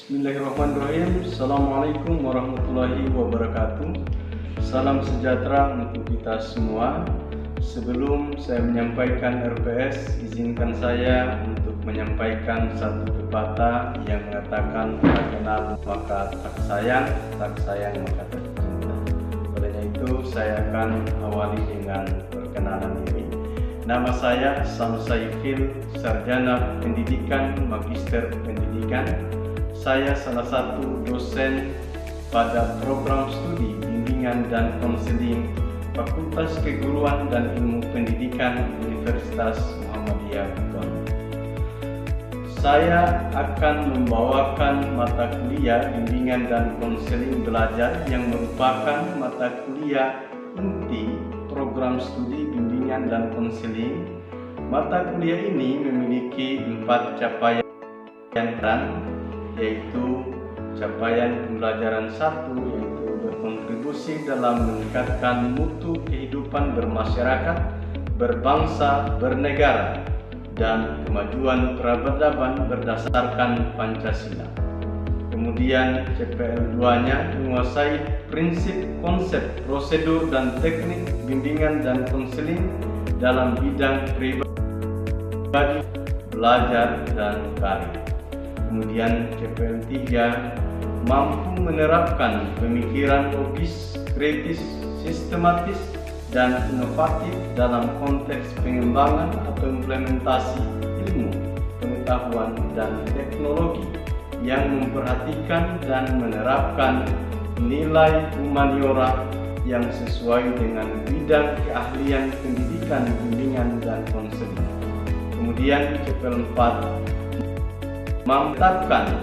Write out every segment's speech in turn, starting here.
Bismillahirrahmanirrahim. Assalamualaikum warahmatullahi wabarakatuh. Salam sejahtera untuk kita semua. Sebelum saya menyampaikan RPS, izinkan saya untuk menyampaikan satu pepatah yang mengatakan tak kenal maka tak sayang maka tak cinta. Oleh itu saya akan awali dengan perkenalan diri. Nama saya Sam Saifil, Sarjana Pendidikan, Magister Pendidikan. Saya salah satu dosen pada program studi bimbingan dan konseling Fakultas Keguruan dan Ilmu Pendidikan Universitas Muhammadiyah Buton. Saya akan membawakan mata kuliah bimbingan dan konseling belajar yang merupakan mata kuliah inti program studi bimbingan dan konseling. Mata kuliah ini memiliki 4 capaian, yaitu capaian pembelajaran 1 yaitu berkontribusi dalam meningkatkan mutu kehidupan bermasyarakat, berbangsa, bernegara, dan kemajuan peradaban berdasarkan Pancasila. Kemudian CPL 2-nya menguasai prinsip, konsep, prosedur, dan teknik bimbingan dan konseling dalam bidang pribadi, belajar, dan karir. Kemudian CPL 3 mampu menerapkan pemikiran logis, kritis, sistematis, dan inovatif dalam konteks pengembangan atau implementasi ilmu, pengetahuan, dan teknologi yang memperhatikan dan menerapkan nilai humaniora yang sesuai dengan bidang keahlian pendidikan, bimbingan, dan konseling. Kemudian CPL 4 memantapkan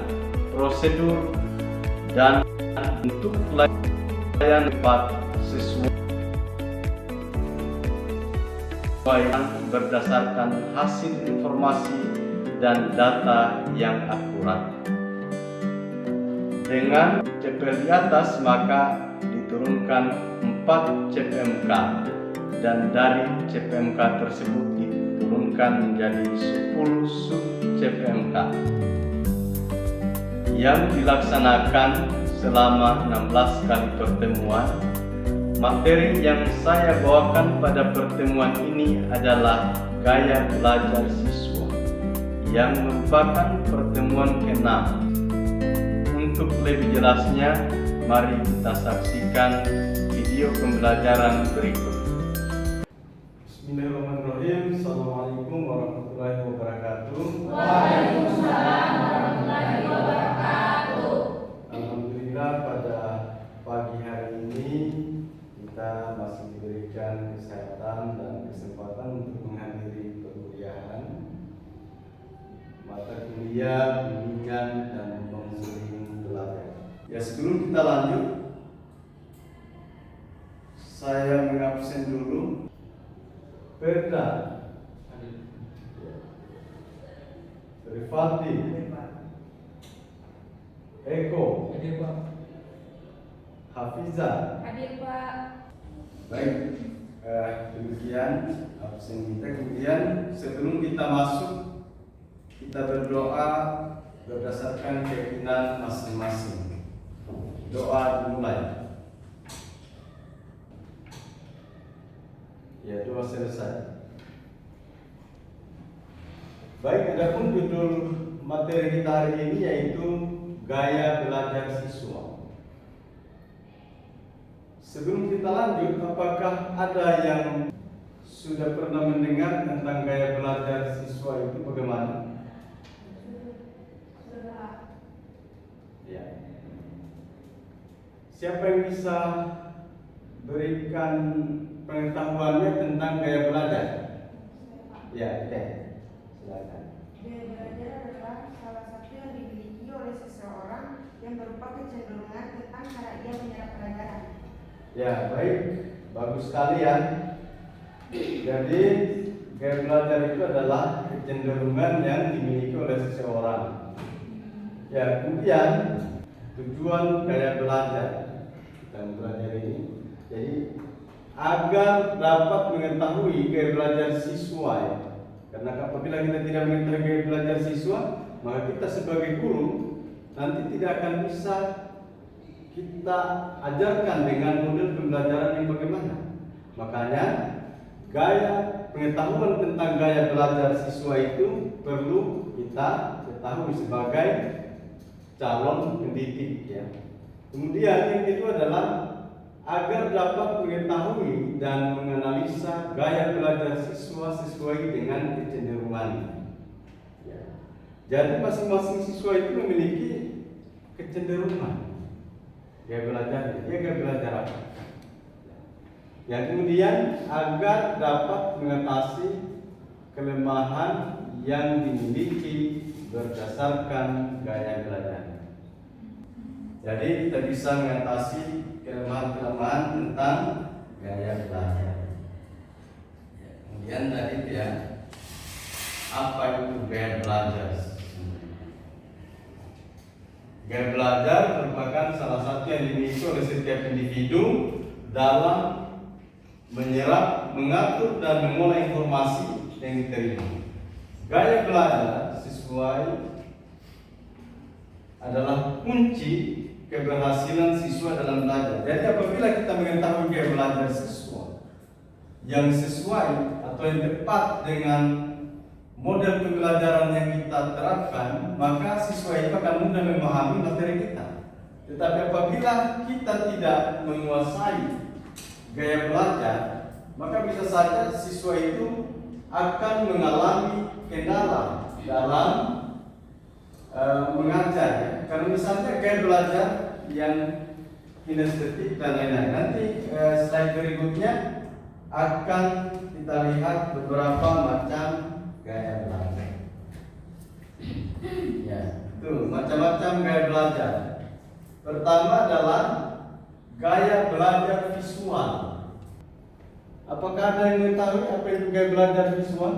prosedur dan bentuk pelayanan sesuai berdasarkan hasil informasi dan data yang akurat. Dengan CPL di atas maka diturunkan 4 CPMK dan dari CPMK tersebut diturunkan menjadi 10 sub CPMK yang dilaksanakan selama 16 kali pertemuan. Materi yang saya bawakan pada pertemuan ini adalah gaya belajar siswa yang merupakan pertemuan ke-6. Untuk lebih jelasnya, mari kita saksikan video pembelajaran berikut. Bismillahirrahmanirrahim. Assalamualaikum warahmatullahi wabarakatuh. Waalaikumsalam warahmatullahi wabarakatuh. Alhamdulillah pada pagi hari ini kita masih diberikan kesehatan dan kesempatan untuk menghadiri perkuliahan mata kuliah bimbingan dan konseling belajar. Ya, sebelum kita lanjut, saya mengabsen dulu. Perda, Rifati, Eko, Hafiza. Hadir Pak. Baik, demikian absen kita. Kemudian sebelum kita masuk, kita berdoa berdasarkan keyakinan masing-masing. Doa dimulai. Ya, doa selesai. Baik, adapun judul materi kita hari ini yaitu gaya belajar siswa. Sebelum kita lanjut, apakah ada yang sudah pernah mendengar tentang gaya belajar siswa itu bagaimana? Sudah. Ya. Siapa yang bisa berikan pengetahuannya tentang gaya belajar? Ya, silakan. Gaya belajar adalah salah satu yang dimiliki oleh seseorang yang berupa kecenderungan tentang cara ia menyerap pelajaran. Ya, baik, bagus sekali ya. Jadi gaya belajar itu adalah kecenderungan yang dimiliki oleh seseorang. Ya, kemudian tujuan gaya belajar dan belajar ini, jadi agar dapat mengetahui gaya belajar siswa ya. Karena apabila kita tidak mengetahui gaya belajar siswa, maka kita sebagai guru nanti tidak akan bisa kita ajarkan dengan model pembelajaran yang bagaimana. Makanya gaya pengetahuan tentang gaya belajar siswa itu perlu kita ketahui sebagai calon pendidik ya. Kemudian yang kedua adalah agar dapat mengetahui dan menganalisa gaya belajar siswa sesuai dengan kecenderungannya. Ya. Jadi masing-masing siswa itu memiliki kecenderungan gaya belajar. Dia gaya belajar apa? Yang kemudian agar dapat mengatasi kelemahan yang dimiliki berdasarkan gaya belajar. Jadi kita bisa mengatasi kelemahan-kelemahan tentang gaya belajar. Kemudian tadi ya, apa itu gaya belajar? Gaya belajar merupakan salah satu yang dimiliki oleh setiap individu dalam menyerap, mengatur, dan mengolah informasi yang diterima. Gaya belajar sesuai adalah kunci keberhasilan siswa dalam belajar. Jadi apabila kita mengetahui gaya belajar siswa yang sesuai atau yang tepat dengan model pembelajaran yang kita terapkan, maka siswa itu akan mudah memahami materi kita. Tetapi apabila kita tidak menguasai gaya belajar, maka bisa saja siswa itu akan mengalami kendala dalam mengajar ya. Karena misalnya gaya belajar yang kinestetik dan lain-lain. Nanti slide berikutnya akan kita lihat beberapa macam gaya belajar. Ya, itu macam-macam gaya belajar. Pertama adalah gaya belajar visual. Apakah ada yang mengetahui apa itu gaya belajar visual?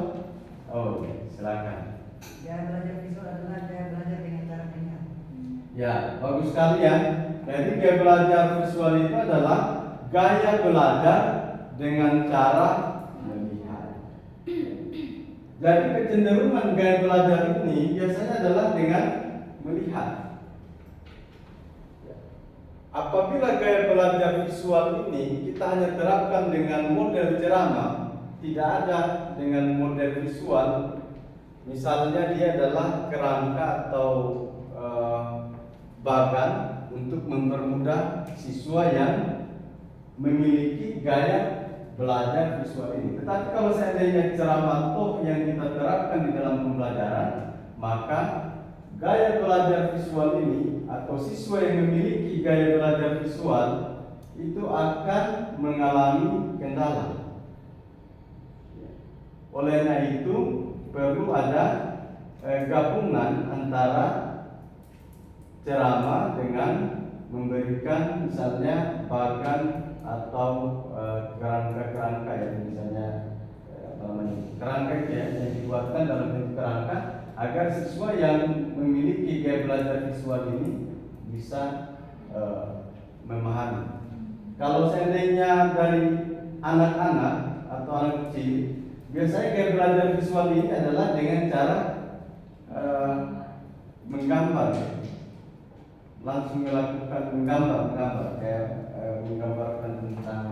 Oh, silakan. Gaya belajar visual adalah gaya belajar dengan cara melihat. Ya, bagus sekali ya. Jadi gaya belajar visual itu adalah gaya belajar dengan cara melihat. Jadi kecenderungan gaya belajar ini biasanya adalah dengan melihat. Apabila gaya belajar visual ini kita hanya terapkan dengan model ceramah, tidak ada dengan model visual, misalnya dia adalah kerangka atau bagan untuk mempermudah siswa yang memiliki gaya belajar visual ini. Tetapi kalau seandainya ceramah toh yang kita terapkan di dalam pembelajaran, maka gaya belajar visual ini atau siswa yang memiliki gaya belajar visual itu akan mengalami kendala. Olehnya itu perlu ada gabungan antara ceramah dengan memberikan misalnya bagan atau kerangka-kerangka ya, misalnya kerangka ya, yang dibuatkan dalam bentuk kerangka agar siswa yang memiliki gaya belajar visual ini bisa memahami. Kalau seandainya dari anak-anak atau anak kecil, biasanya gaya belajar visual ini adalah dengan cara menggambar, langsung melakukan menggambar kayak menggambarkan tentang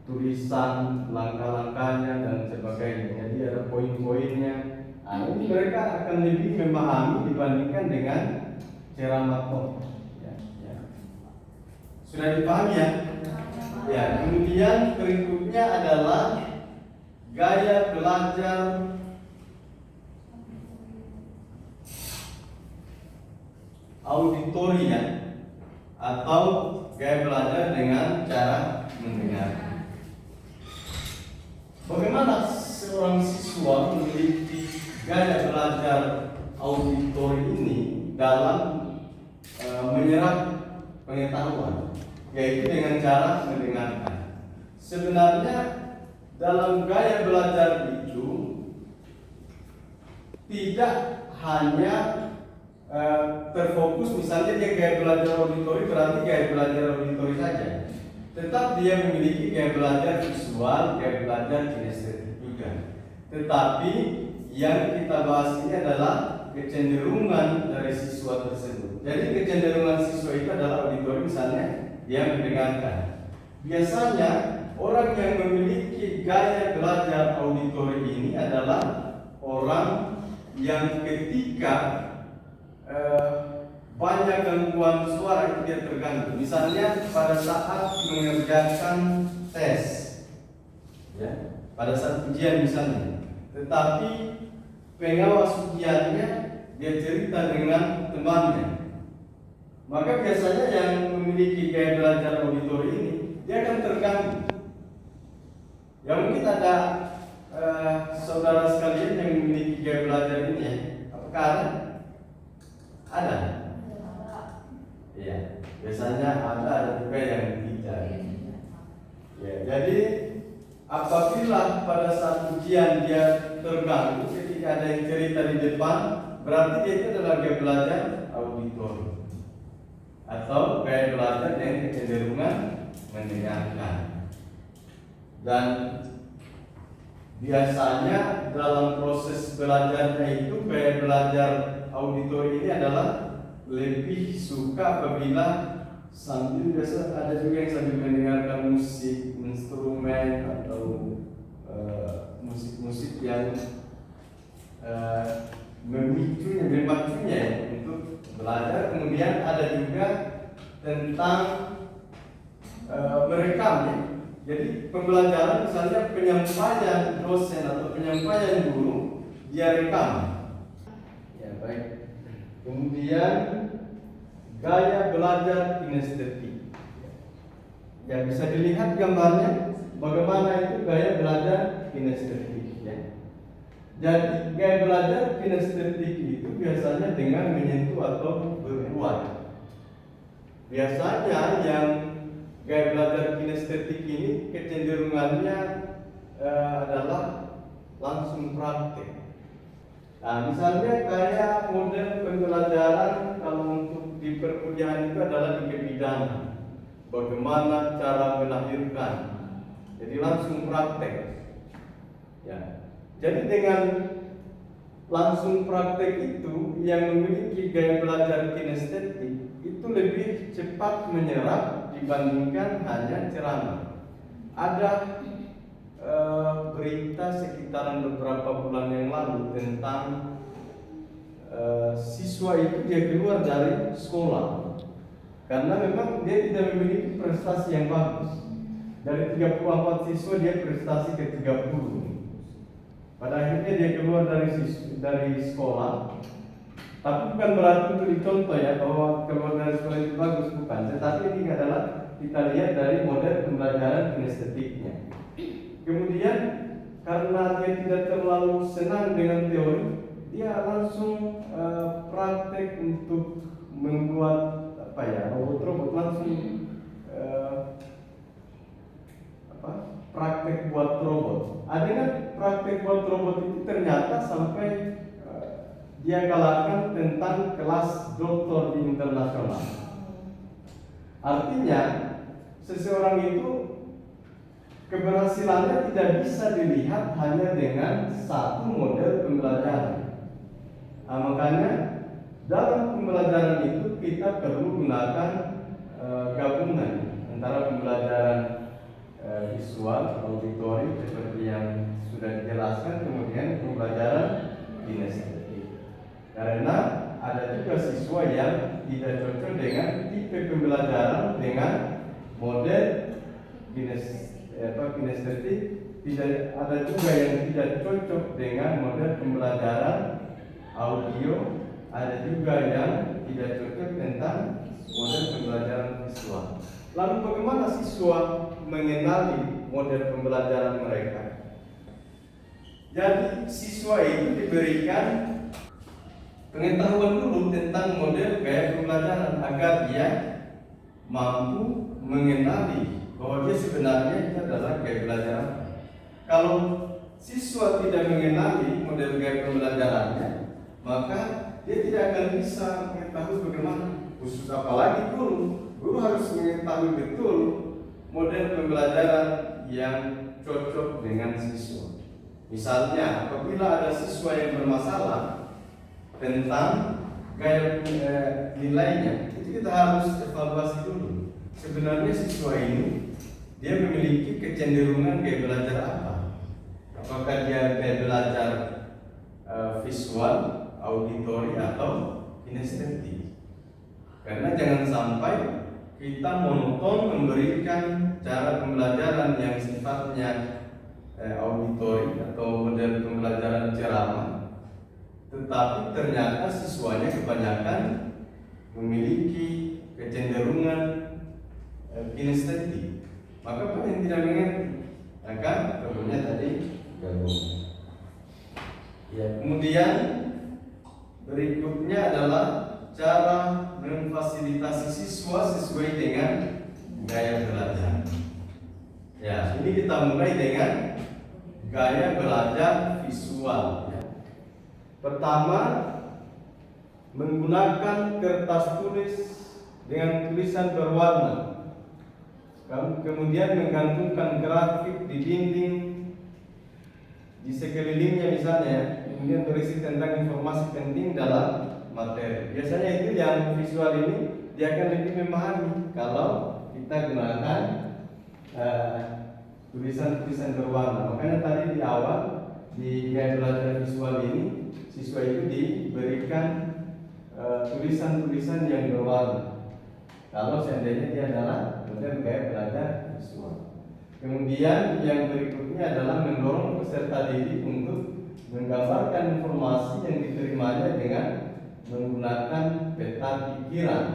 tulisan, langkah-langkahnya dan sebagainya. Jadi ada poin-poinnya. Ini mereka akan lebih memahami dibandingkan dengan ceramah toh. Ya. Sudah dipahami ya? Ya. Kemudian berikutnya adalah gaya belajar auditori ya, atau gaya belajar dengan cara mendengar. Bagaimana seorang siswa memiliki gaya belajar auditori ini dalam menyerap pengetahuan, yaitu dengan cara mendengarkan. Sebenarnya dalam gaya belajar itu tidak hanya terfokus, misalnya dia gaya belajar auditori berarti gaya belajar auditori saja. Tetap dia memiliki gaya belajar visual, gaya belajar kinestetik juga. Tetapi yang kita bahas ini adalah kecenderungan dari siswa tersebut. Jadi kecenderungan siswa itu adalah auditori, misalnya dia mendengarkan. Biasanya orang yang memiliki gaya belajar auditori ini adalah orang yang ketika banyak gangguan suara itu dia terganggu. Misalnya pada saat mengerjakan tes, ya, pada saat ujian misalnya, tetapi pengawas ujiannya dia cerita dengan temannya, maka biasanya yang memiliki gaya belajar auditori ini dia akan terganggu. Ya mungkin ada saudara sekalian yang memiliki gaya belajar ini ya. Apakah ada? Iya, biasanya ada juga yang tidak. Ya, jadi apabila pada saat ujian dia terganggu ketika ada yang cerita di depan, berarti dia itu adalah gaya belajar auditori atau gaya belajar yang kecenderungan mendengarkan. Dan biasanya dalam proses belajarnya itu gaya belajar auditori ini adalah lebih suka apabila sambil, biasa ada juga yang sambil mendengarkan musik, instrumen atau musik-musik yang memacunya ya, untuk belajar. Kemudian ada juga tentang merekam ya. Jadi pembelajaran misalnya penyampaian dosen atau penyampaian guru dia rekam. Ya baik. Kemudian gaya belajar kinestetik. Ya bisa dilihat gambarnya bagaimana itu gaya belajar kinestetik ya. Jadi gaya belajar kinestetik itu biasanya dengan menyentuh atau berbuat. Biasanya yang gaya belajar kinestetik ini kecenderungannya adalah langsung praktek. Nah, misalnya kayak model pembelajaran kalau untuk di perkuliahan itu adalah di kebidanan, bagaimana cara melahirkan. Jadi langsung praktek. Ya. Jadi dengan langsung praktek itu yang memiliki gaya belajar kinestetik itu lebih cepat menyerap dibandingkan hanya ceramah. Ada berita sekitaran beberapa bulan yang lalu tentang siswa itu dia keluar dari sekolah karena memang dia tidak memiliki prestasi yang bagus. Dari 34 siswa dia prestasi ke 30. Pada akhirnya dia keluar dari sekolah. Tapi bukan berarti untuk dicontoh ya bahwa keluar dari sekolah itu bagus, bukan. Tetapi ini adalah kita lihat dari model pembelajaran kinestetiknya. Kemudian karena dia tidak terlalu senang dengan teori, dia langsung praktek untuk membuat robot-robot, langsung praktek buat robot. Dengan praktek buat robot itu ternyata sampai dia galakkan tentang kelas doktor di internasional. Artinya seseorang itu keberhasilannya tidak bisa dilihat hanya dengan satu model pembelajaran. Nah, makanya dalam pembelajaran itu kita perlu gunakan gabungan antara pembelajaran visual, auditori seperti yang sudah dijelaskan, kemudian pembelajaran kinestetik. Karena ada juga siswa yang tidak cocok dengan tipe pembelajaran dengan model kinestetik, tidak ada juga yang tidak cocok dengan model pembelajaran audio, ada juga yang tidak cocok tentang model pembelajaran visual. Lalu bagaimana siswa mengenali model pembelajaran mereka? Jadi siswa itu diberikan pengetahuan dulu tentang model gaya pembelajaran agar dia mampu mengenali bahwa dia sebenarnya itu adalah gaya belajar. Kalau siswa tidak mengenali model gaya pembelajarannya, maka dia tidak akan bisa mengetahui bagaimana, khusus apalagi guru harus mengetahui betul model pembelajaran yang cocok dengan siswa. Misalnya, apabila ada siswa yang bermasalah tentang gaya nilainya, itu kita harus evaluasi dulu. Sebenarnya siswa ini dia memiliki kecenderungan gaya belajar apa? Apakah dia gaya belajar visual, auditori, atau kinestetik? Karena jangan sampai kita monoton memberikan cara pembelajaran yang sifatnya auditori atau model pembelajaran ceramah, tetapi ternyata siswanya kebanyakan memiliki kecenderungan kinestetik. Maka paling tidak mengerti, maka perlunya tadi gabung. Ya, kemudian berikutnya adalah cara memfasilitasi siswa sesuai dengan gaya belajar. Ya, ini kita mulai dengan gaya belajar visual. Ya. Pertama, menggunakan kertas tulis dengan tulisan berwarna. Kemudian menggantungkan grafik di dinding di sekelilingnya misalnya, kemudian berisi tentang informasi penting dalam materi. Biasanya itu yang visual ini dia akan lebih memahami kalau kita gunakan tulisan-tulisan berwarna. Makanya tadi di awal di gaya belajar visual ini siswa itu diberikan tulisan-tulisan yang berwarna. Kalau seandainya dia adalah model gaya belajar visual. Kemudian yang berikutnya adalah mendorong peserta didik untuk menggambarkan informasi yang diterimanya dengan menggunakan peta pikiran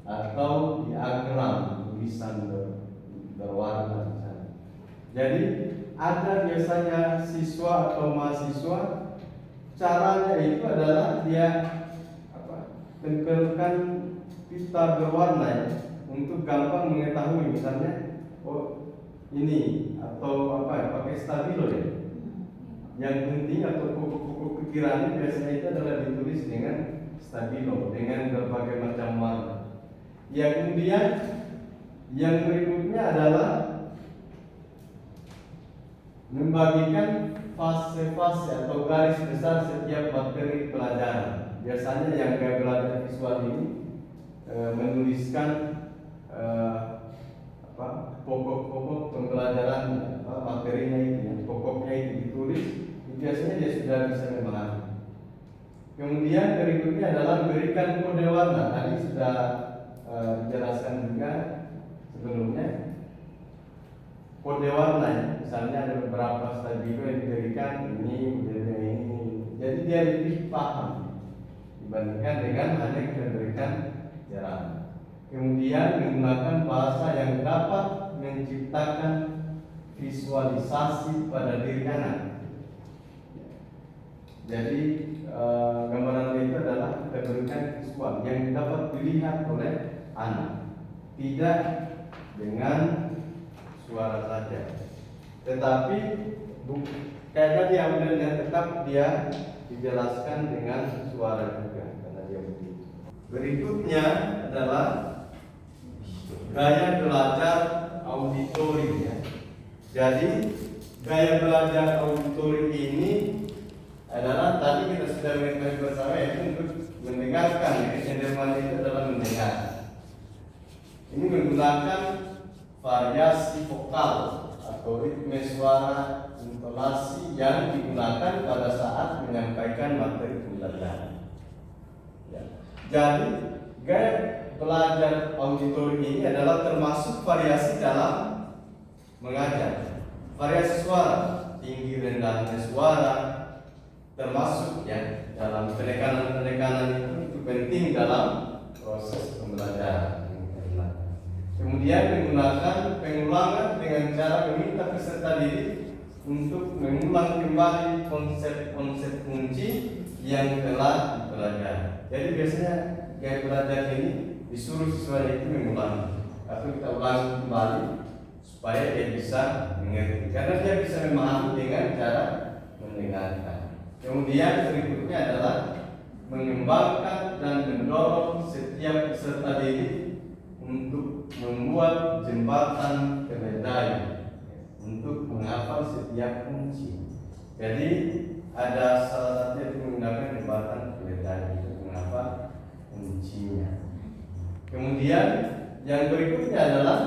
atau diagram tulisan berwarna misalnya. Jadi ada biasanya siswa atau mahasiswa caranya itu adalah dia tempelkan pita berwarna ya, untuk gampang mengetahui misalnya ini atau pakai stabilo ya. Yang penting atau pokok-pokok pikirannya biasanya itu adalah ditulis dengan stabilo dengan berbagai macam warna. Ya, kemudian yang berikutnya adalah membagikan fase-fase atau garis besar setiap materi pelajaran. Biasanya yang gaya belajar visual ini menuliskan pokok-pokok pembelajaran materinya itu, pokoknya itu ditulis. Biasanya dia sudah bisa memahami. Kemudian berikutnya adalah memberikan kode warna. Tadi sudah dijelaskan juga sebelumnya. Kode warna ya. Misalnya ada beberapa stabilo yang diberikan ini. Jadi dia lebih paham dibandingkan dengan hanya kita berikan jarak. Kemudian menggunakan bahasa yang dapat menciptakan visualisasi pada diri anak. Jadi gambaran itu adalah kita berikan visual yang dapat dilihat oleh anak, tidak dengan suara saja. Tetapi kayak tadi yang tetap dia dijelaskan dengan suara juga karena dia begitu. Berikutnya adalah gaya belajar auditori ya. Jadi gaya belajar auditori ini adalah tadi kita sudah mengetahui bersama yaitu untuk mendengarkan ya. Kecenderungan itu adalah mendengar. Ini menggunakan variasi vokal atau ritme suara intonasi yang digunakan pada saat menyampaikan materi pembelajaran. Ya. Jadi gaya belajar auditori ini adalah termasuk variasi dalam mengajar. Variasi suara, tinggi rendahnya suara, termasuk ya dalam penekanan itu penting dalam proses pembelajaran. Kemudian menggunakan pengulangan dengan cara meminta peserta didik untuk mengulang kembali konsep-konsep kunci yang telah dipelajari. Jadi biasanya gaya belajar ini disuruh siswa itu mengulang atau kita ulang kembali supaya dia bisa mengerti, karena dia bisa memahami dengan cara mendengarkan. Kemudian berikutnya adalah mengembangkan dan mendorong setiap peserta didik untuk membuat jembatan keledai. untuk menghafal setiap kunci. Jadi ada salah satu yang menggunakan jembatan pilihan untuk menghafal kuncinya. Kemudian yang berikutnya adalah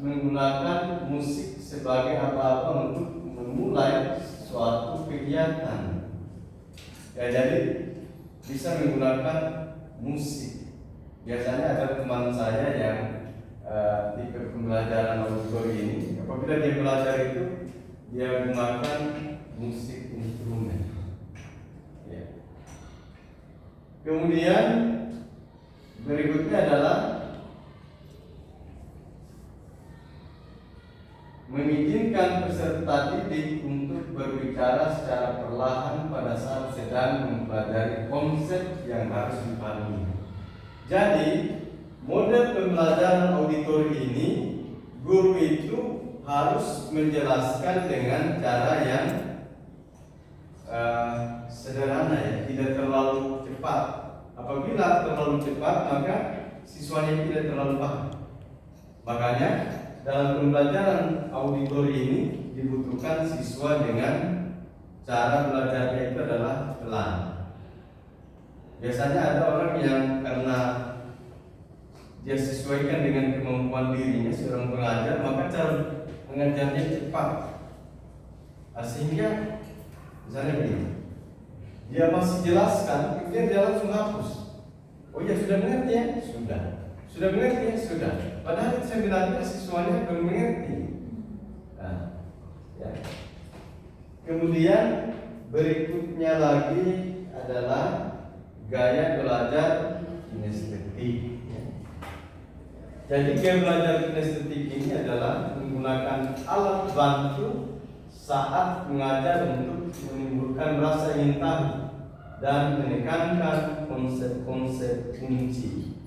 menggunakan musik sebagai apa-apa untuk memulai suatu kegiatan. Ya, jadi bisa menggunakan musik. Biasanya ada teman saya yang di pembelajaran auditori ini, apabila dia belajar itu dia menggunakan musik instrumen. Ya. Kemudian berikutnya adalah mengizinkan peserta didik untuk berbicara secara perlahan pada saat sedang mempelajari konsep yang harus dipahami. Jadi, model pembelajaran auditori ini, guru itu harus menjelaskan dengan cara yang sederhana, ya, tidak terlalu cepat. Apabila terlalu cepat, maka siswanya tidak terlalu paham. Makanya dalam pembelajaran auditori ini dibutuhkan siswa dengan cara belajarnya itu adalah pelan. Biasanya ada orang yang karena dia sesuaikan dengan kemampuan dirinya seorang pengajar, maka cara mengajarnya cepat. Sehingga misalnya begini, dia masih jelaskan, kemudian dia langsung hapus. Oh ya, sudah mengerti ya? Sudah mengerti ya? Sudah. Padahal saya bilangnya siswanya belum mengerti. Nah, ya. Kemudian berikutnya lagi adalah gaya belajar kinestetik. Jadi gaya belajar kinestetik ini adalah menggunakan alat bantu saat mengajar untuk menimbulkan rasa ingin tahu dan menekankan konsep-konsep kunci.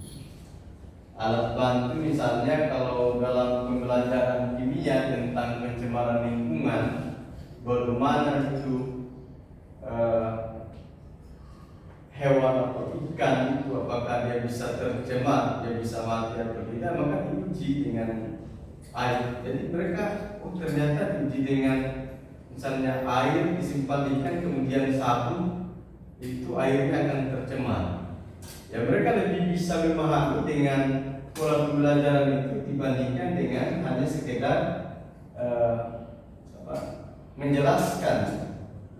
Alat bantu misalnya kalau dalam pembelajaran kimia tentang pencemaran lingkungan, bagaimana itu hewan atau ikan itu apakah dia bisa tercemar, dia bisa mati atau tidak, maka diuji dengan air. Jadi mereka ternyata diuji dengan misalnya air disimpan ikan kemudian sabun, itu airnya akan tercemar. Ya, mereka lebih bisa memahami dengan pola pembelajaran itu dibandingkan dengan hanya sekedar menjelaskan.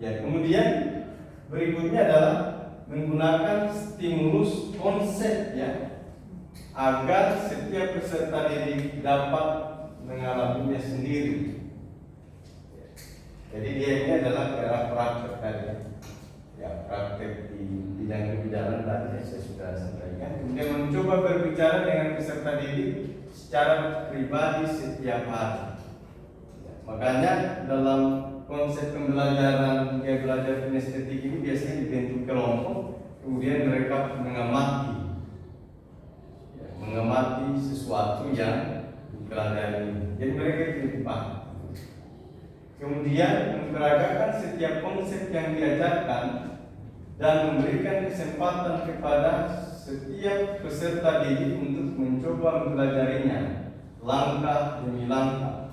Ya, kemudian berikutnya adalah menggunakan stimulus konsep, ya, agar setiap peserta didik dapat mengalaminya sendiri. Jadi dia ini adalah era praktek tadi. Ya, praktek di bidang kebidanan tadi saya sudah sampaikan. Kemudian mencoba berbicara dengan peserta didik secara pribadi setiap hari. Ya, makanya dalam konsep pembelajaran gaya belajar kinestetik ini biasanya dibentuk kelompok, kemudian mereka mengamati, ya, mengamati sesuatu yang dipelajari. Jadi mereka itu paham. Kemudian memperagakan setiap konsep yang diajarkan dan memberikan kesempatan kepada setiap peserta didik untuk mencoba mempelajarinya langkah demi langkah.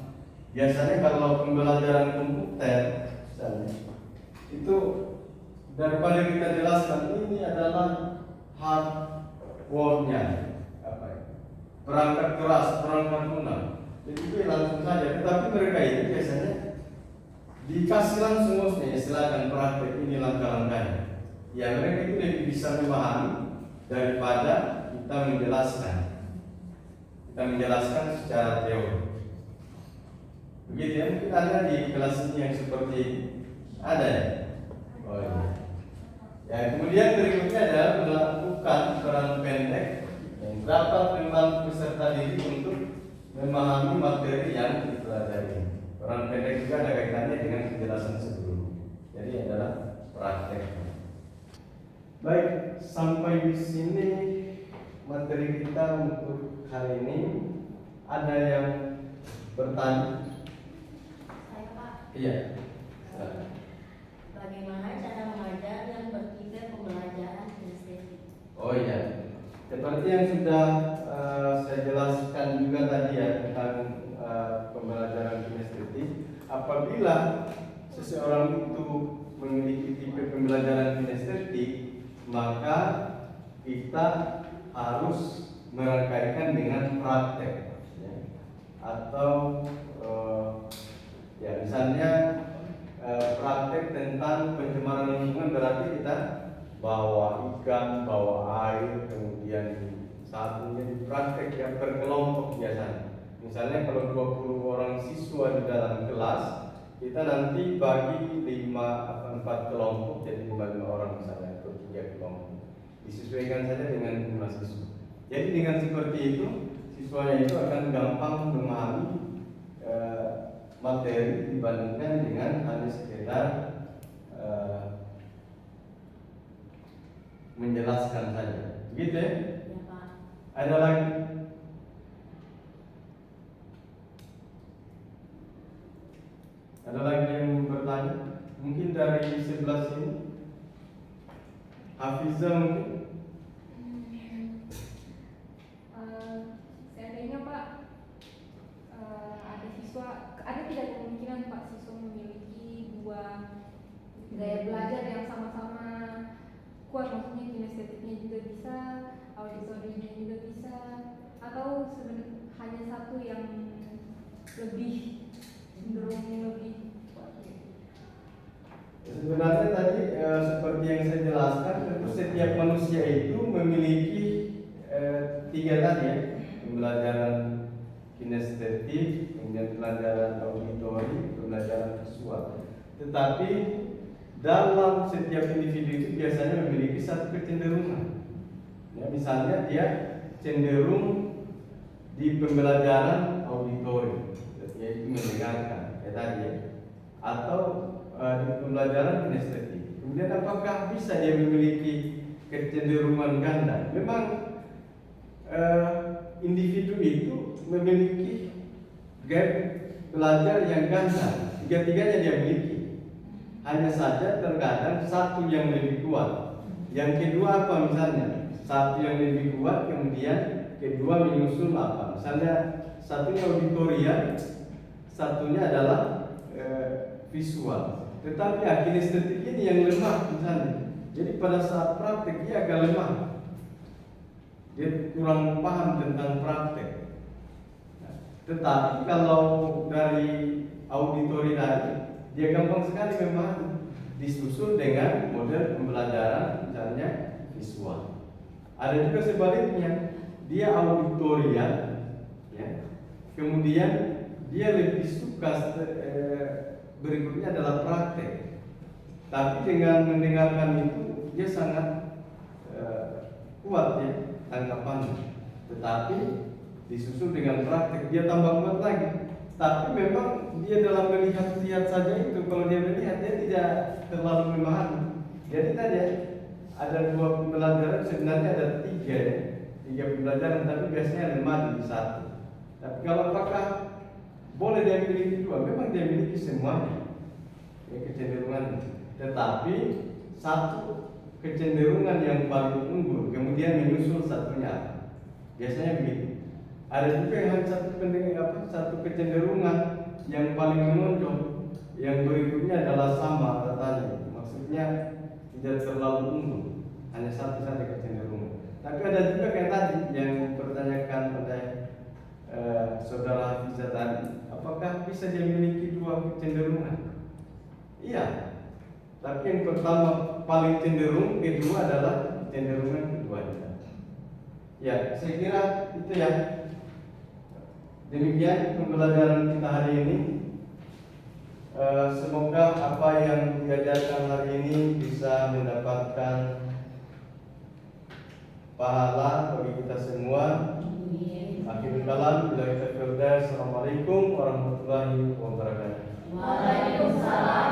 Biasanya kalau pembelajaran komputer misalnya, itu daripada kita jelaskan ini adalah hardware-nya, perangkat keras, perangkat lunak, jadi itu langsung saja. Tetapi mereka ini biasanya dikasih langsung maksudnya, silakan praktek ini langkah-langkahnya. Ya, mereka itu lebih bisa memahami daripada kita menjelaskan. Kita menjelaskan secara teori. Begitu ya, mungkin ada di kelas ini yang seperti ini. Ada ya? Oh iya. Ya, kemudian berikutnya adalah melakukan peran pendek yang dapat membantu peserta didik untuk memahami materi yang dipelajari. Peran pendek juga ada kaitannya dengan penjelasan sebelumnya. Jadi adalah praktek. Baik, sampai di sini materi kita untuk hari ini. Ada yang bertanya? Saya, Pak. Iya. Bagaimana cara mengajar yang berpikir pembelajaran kinestetik? Oh iya, seperti yang sudah saya jelaskan juga tadi ya tentang pembelajaran kinestetik. apabila seseorang itu memiliki tipe pembelajaran kinestetik, maka kita harus merangkaikan dengan praktek, ya. Atau ya misalnya praktek tentang pencemaran lingkungan, berarti kita bawa ikan, bawa air, kemudian satunya di praktek yang berkelompok biasanya. Misalnya kalau 20 orang siswa di dalam kelas, kita nanti bagi 4 kelompok, jadi 5 orang misalnya, atau 3 kelompok. Disesuaikan saja dengan jumlah siswa. Jadi dengan seperti itu, siswanya itu akan gampang memahami materi dibandingkan dengan hanya sekedar menjelaskan saja. Begitu ya? Ya Pak. Ada lagi? Ada lagi yang bertanya? Mungkin dari sebelah sini. Hafizah mungkin? Seandainya Pak, ada tidak kemungkinan Pak siswa memiliki dua gaya belajar yang sama-sama kuat, maksudnya kinestetiknya juga bisa, auditorinya juga bisa, atau sebenarnya hanya satu yang lebih cenderung lebih kuat? Sebenarnya tadi seperti yang saya jelaskan, tentu setiap manusia itu memiliki 3 tadi ya, pembelajaran kinestetik, kemudian pembelajaran auditori, pembelajaran visual. Tetapi dalam setiap individu itu biasanya memiliki satu kecenderungan. Ya, misalnya dia cenderung di pembelajaran auditori, yaitu mendengarkan, ya tadi ya, atau di pembelajaran kinestetik. Kemudian apakah bisa dia memiliki kecenderungan ganda? Memang individu itu memiliki gaya belajar yang ganda, 3-tiganya dia miliki. Hanya saja terkadang satu yang lebih kuat, yang kedua apa misalnya? Satu yang lebih kuat, kemudian kedua menyusul apa? Misalnya satunya auditorial, satunya adalah visual. Tetapi kinestetik ini yang lemah misalnya. Jadi pada saat praktek dia agak lemah. Dia kurang paham tentang praktek. Nah, tetapi kalau dari auditori tadi, dia gampang sekali memahami. Disusul dengan model pembelajaran misalnya visual. Ada juga sebaliknya, dia auditorial, ya. Kemudian dia lebih suka berikutnya adalah praktek. Tapi dengan mendengarkan itu dia sangat kuat ya tanggapannya. Tetapi disusul dengan praktek dia tambah kuat lagi. Tapi memang dia dalam melihat saja itu, kalau dia melihat dia tidak terlalu memahami. Jadi tadi ada 2 pembelajaran, sebenarnya ada 3 ya, 3 pembelajaran, tapi biasanya lemah di 1. Tapi kalau apakah boleh dia memiliki 2? Memang dia memiliki semuanya, ya, kecenderungan. Tetapi satu kecenderungan yang paling unggul, kemudian menyusul satunya. Biasanya begitu. Ada juga yang satu kecenderungan yang paling menonjol, yang berikutnya adalah sama katanya. Maksudnya tidak terlalu unggul, hanya satu saja kecenderungan. Tapi ada juga kayak tadi yang dipertanyakan oleh saudara Hafiza tadi, apakah bisa dia memiliki 2 kecenderungan? Iya. Tapi yang pertama paling cenderung, kedua adalah cenderungan keduanya. Ya, saya kira itu ya. Demikian pembelajaran kita hari ini. Semoga apa yang diajarkan hari ini bisa mendapatkan pahala bagi kita semua. Akhirul kalam, bila kita firdaus. Assalamualaikum warahmatullahi wabarakatuh. Waalaikumsalam.